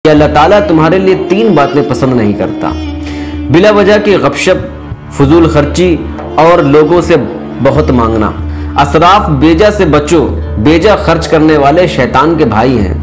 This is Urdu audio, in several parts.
کہ اللہ تعالیٰ تمہارے لیے 3 باتیں پسند نہیں کرتا: بلا وجہ کی غفشپ، فضول خرچی اور لوگوں سے بہت مانگنا۔ اسراف بیجا سے بچو، بیجا خرچ کرنے والے شیطان کے بھائی ہیں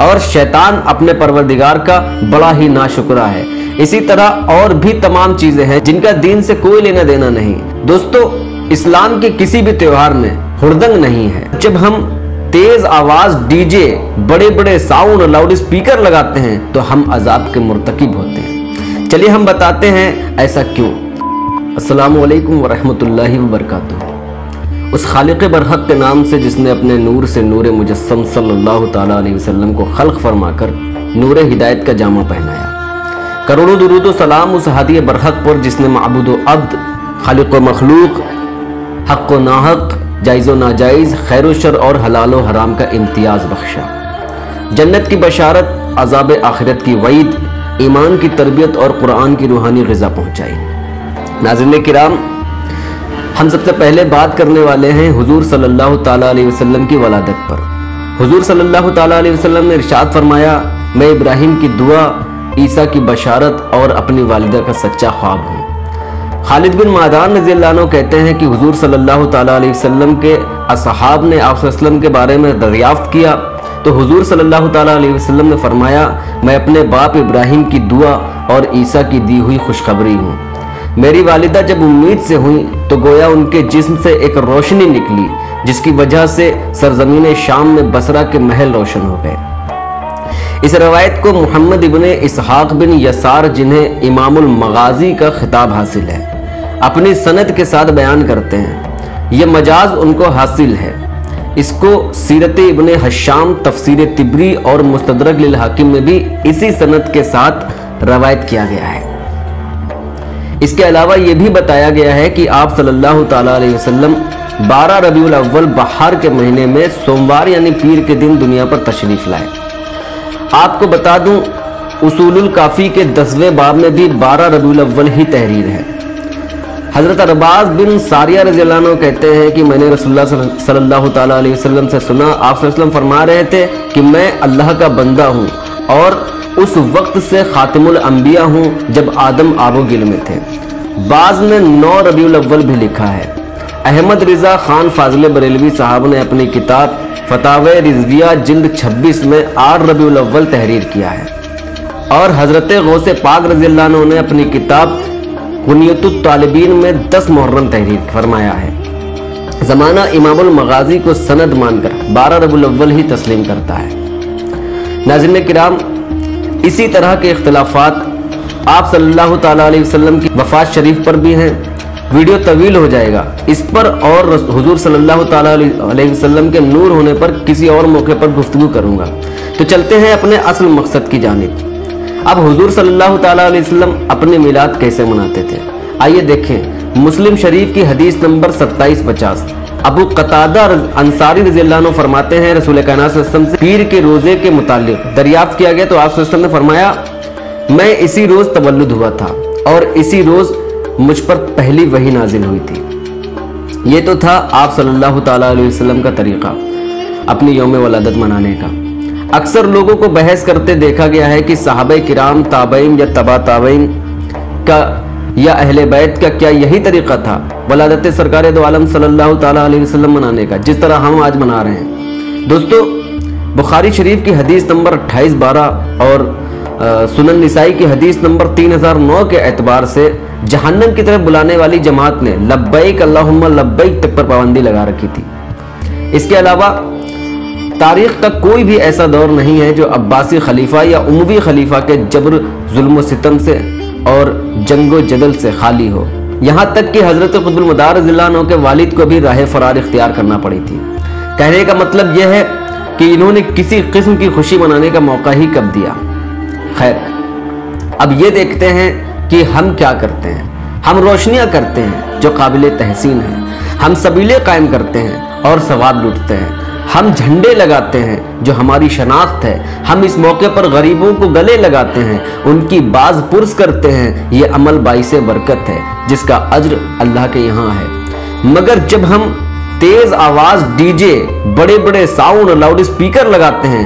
اور شیطان اپنے پروردگار کا بڑا ہی ناشکرا ہے۔ اسی طرح اور بھی تمام چیزیں ہیں جن کا دین سے کوئی لینا دینا نہیں۔ دوستو، اسلام کے کسی بھی تہوار میں ہردنگ نہیں ہے۔ جب ہم تیز آواز ڈی جے، بڑے بڑے ساؤنڈ اور لاؤڈ اسپیکر لگاتے ہیں تو ہم عذاب کے مرتکب ہوتے ہیں۔ چلیے ہم بتاتے ہیں ایسا کیوں۔ السلام علیکم ورحمۃ اللہ وبرکاتہ۔ اس خالق برحق کے نام سے جس نے اپنے نور سے نور مجسم صلی اللہ تعالیٰ علیہ وسلم کو خلق فرما کر نور ہدایت کا جامہ پہنایا۔ کروڑوں درود و سلام اس ہادی برحق پر جس نے معبود و عبد، خالق و مخلوق، حق و ناحق، جائز و ناجائز، خیر و شر اور حلال و حرام کا امتیاز بخشا۔ جنت کی بشارت، عذاب آخرت کی وعید، ایمان کی تربیت اور قرآن کی روحانی غذا پہنچائی۔ ناظرین کرام، ہم سب سے پہلے بات کرنے والے ہیں حضور صلی اللہ تعالیٰ علیہ وسلم کی ولادت پر۔ حضور صلی اللہ تعالیٰ علیہ وسلم نے ارشاد فرمایا، میں ابراہیم کی دعا، عیسیٰ کی بشارت اور اپنی والدہ کا سچا خواب ہوں۔ خالد بن معدان رضی اللہ عنہ کہتے ہیں کہ حضور صلی اللہ تعالیٰ علیہ وسلم کے اصحاب نے آپ صلی اللہ علیہ وسلم کے بارے میں دریافت کیا تو حضور صلی اللہ تعالیٰ علیہ وسلم نے فرمایا، میں اپنے باپ ابراہیم کی دعا اور عیسیٰ کی دی ہوئی خوشخبری ہوں۔ میری والدہ جب امید سے ہوئیں تو گویا ان کے جسم سے ایک روشنی نکلی جس کی وجہ سے سرزمین شام میں بصرہ کے محل روشن ہو گئے۔ اس روایت کو محمد ابن اسحاق بن یسار، جنہیں امام المغازی کا خطاب حاصل ہے، اپنی سند کے ساتھ بیان کرتے ہیں۔ یہ مجاز ان کو حاصل ہے۔ اس کو سیرت ابن حشام، تفسیر طبری اور مستدرک للحاکم میں بھی اسی سند کے ساتھ روایت کیا گیا ہے۔ اس کے علاوہ یہ بھی بتایا گیا ہے کہ آپ صلی اللہ تعالیٰ علیہ وسلم 12 ربیع الاول بہار کے مہینے میں سوموار یعنی پیر کے دن دنیا پر تشریف لائے۔ آپ کو بتا دوں، اصول الکافی کے 10ویں باب میں بھی 12 ربیع الاول ہی تحریر ہے۔ حضرت عرباز بن ساریہ رضی اللہ عنہ کہتے ہیں کہ میں نے رسول اللہ صلی اللہ تعالیٰ علیہ وسلم سے سنا، آپ صلی اللہ علیہ وسلم فرما رہے تھے کہ میں اللہ کا بندہ ہوں اور اس وقت سے خاتم الانبیاء ہوں جب آدم آب و گل میں تھے۔ بعض نے 9 ربیع الاول بھی لکھا ہے۔ احمد رضا خان فاضل بریلوی صاحب نے اپنی کتاب فتاوی رضویہ جلد 26 میں 8 ربیع الاول تحریر کیا ہے، اور حضرت غوث پاک رضی اللہ عنہ نے اپنی کتاب غنیت الطالبین میں 10 محرم تحریر فرمایا ہے۔ زمانہ امام المغازی کو سند مان کر 12 ربیع الاول ہی تسلیم کرتا ہے۔ ناظرین کرام، اسی طرح کے اختلافات آپ صلی اللہ تعالیٰ علیہ وسلم کی وفات شریف پر بھی ہیں۔ ویڈیو طویل ہو جائے گا اس پر، اور حضور صلی اللہ تعالیٰ علیہ وسلم کے نور ہونے پر کسی اور موقع پر گفتگو کروں گا۔ تو چلتے ہیں اپنے اصل مقصد کی جانب۔ اب حضور صلی اللہ تعالیٰ علیہ وسلم اپنے میلاد کیسے مناتے تھے؟ آئیے دیکھیں۔ مسلم شریف کی حدیث نمبر 2750، ابو قتادہ انصاری رضی اللہ عنہ فرماتے ہیں، رسول کائنات صلی اللہ علیہ وسلم سے پیر کے روزے کے متعلق دریافت کیا گیا تو آپ صلی اللہ علیہ وسلم نے فرمایا، میں اسی روز تولد ہوا تھا اور اسی روز مجھ پر پہلی وحی نازل ہوئی تھی۔ یہ تو تھا آپ صلی اللہ تعالیٰ علیہ وسلم کا طریقہ اپنی یوم ولادت منانے کا۔ اکثر لوگوں کو بحث کرتے دیکھا گیا ہے کہ صحابہ کرام، تابعین یا تبع تابعین کا یا اہل بیت کا کیا یہی طریقہ تھا ولادت سرکار دو عالم صلی اللہ تعالیٰ علیہ وسلم منانے کا، جس طرح ہم آج منا رہے ہیں؟ دوستو، بخاری شریف کی حدیث نمبر 2812 اور سنن نسائی کی حدیث نمبر 3009 کے اعتبار سے جہنم کی طرف بلانے والی جماعت نے لبیک اللہم لبیک تک پر پابندی لگا رکھی تھی۔ اس کے علاوہ تاریخ کا کوئی بھی ایسا دور نہیں ہے جو عباسی خلیفہ یا اموی خلیفہ کے جبر، ظلم و ستم سے اور جنگ و جدل سے خالی ہو، یہاں تک کہ حضرت قطب المدار رضی اللہ عنہ کے والد کو بھی راہ فرار اختیار کرنا پڑی تھی۔ کہنے کا مطلب یہ ہے کہ انہوں نے کسی قسم کی خوشی منانے کا موقع ہی کب دیا۔ خیر، اب یہ دیکھتے ہیں کہ ہم کیا کرتے ہیں۔ ہم روشنیاں کرتے ہیں جو قابل تحسین ہیں، ہم سبیلے قائم کرتے ہیں اور ثواب لوٹتے ہیں، ہم جھنڈے لگاتے ہیں جو ہماری شناخت ہے، ہم اس موقع پر غریبوں کو گلے لگاتے ہیں، ان کی باز پرس کرتے ہیں۔ یہ عمل باعث برکت ہے جس کا اجر اللہ کے یہاں ہے۔ مگر جب ہم تیز آواز ڈی جے، بڑے بڑے ساؤنڈ اور لاؤڈ اسپیکر لگاتے ہیں